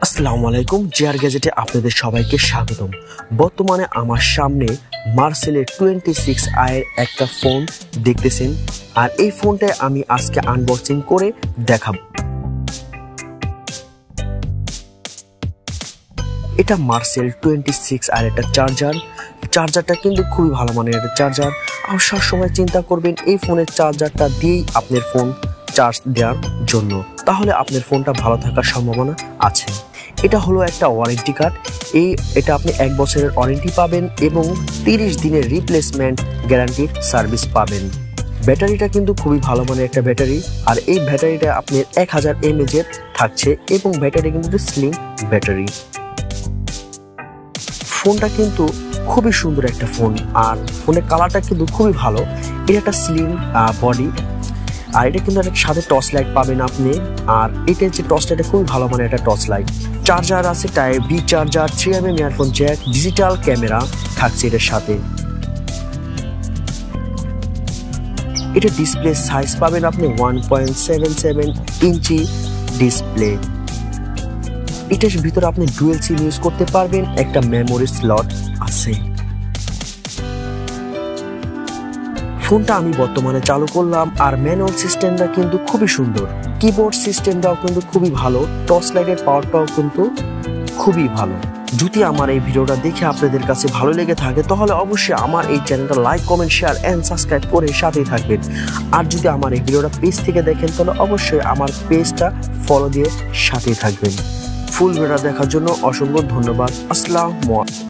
আসসালামু আলাইকুম, জিআর গ্যাজেটে আপনাদের সবাইকে স্বাগতম। বর্তমানে আমার সামনে মার্সেল A26i এর একটা ফোন দেখতেছেন, আর এই ফোনটা আমি আজকে আনবক্সিং করে দেখাবো। এটা মার্সেল A26i এর একটা চার্জারটা কিন্তু খুবই ভালো মানের একটা চার্জার। আর সবসময় চিন্তা করবেন এই ফোনের চার্জারটা দিয়েই আপনার ফোন চার্জ দেওয়ার জন্য, তাহলে আপনার ফোনটা ভালো থাকার সম্ভাবনা আছে। এটা হলো একটা ওয়ারেন্টি কার্ড। এটা আপনি 1 বছরের ওয়ারেন্টি পাবেন এবং 30 দিনের রিপ্লেসমেন্ট গ্যারান্টি সার্ভিস পাবেন। ব্যাটারিটা কিন্তু খুবই ভালো মানের একটা ব্যাটারি, আর এই ব্যাটারিটা আপনার 1000 mAh এর থাকছে এবং ব্যাটারি কিন্তু স্লিম ব্যাটারি। ফোনটা কিন্তু খুবই সুন্দর একটা ফোন, আর ফোনের কালারটা কিন্তু খুবই ভালো। এটা একটা স্লিম বডি, আর এটা কিন্তু একটা সাথে টর্চ লাইট পাবেন আপনি। আর এটা যে টর্চ লাইট খুবই ভালো মানের একটা টর্চ লাইট। চার্জার আছে type B charger, 3mm earphone jack, digital camera থাকছে এটার সাথে। এটা ডিসপ্লে সাইজ পাবেন আপনি 1.77 ইঞ্চি ডিসপ্লে। এটার ভিতরে আপনি ডুয়েল সিম ইউজ করতে পারবেন, একটা মেমোরি স্লট আছে। ফোনটা আমি বর্তমানে চালু করলাম, আর ম্যানুয়াল সিস্টেমটা কিন্তু খুবই সুন্দর। কিবোর্ড সিস্টেমটাও কিন্তু খুবই ভালো, টর্চ লাইটের পাওয়ারটাও কিন্তু খুবই ভালো। যদি আমার এই ভিডিওটা দেখে আপনাদের কাছে ভালো লেগে থাকে, তাহলে অবশ্যই আমার এই চ্যানেলটা like, comment, share and subscribe করে সাথেই থাকবেন। আর যদি আমার এই ভিডিওটা পেজ থেকে দেখেন, তাহলে অবশ্যই আমার পেজটা ফলো দিয়ে সাথেই থাকবেন। ফুল ভিডিওটা দেখার জন্য অসংখ্য ধন্যবাদ। আসসালামু আলাইকুম।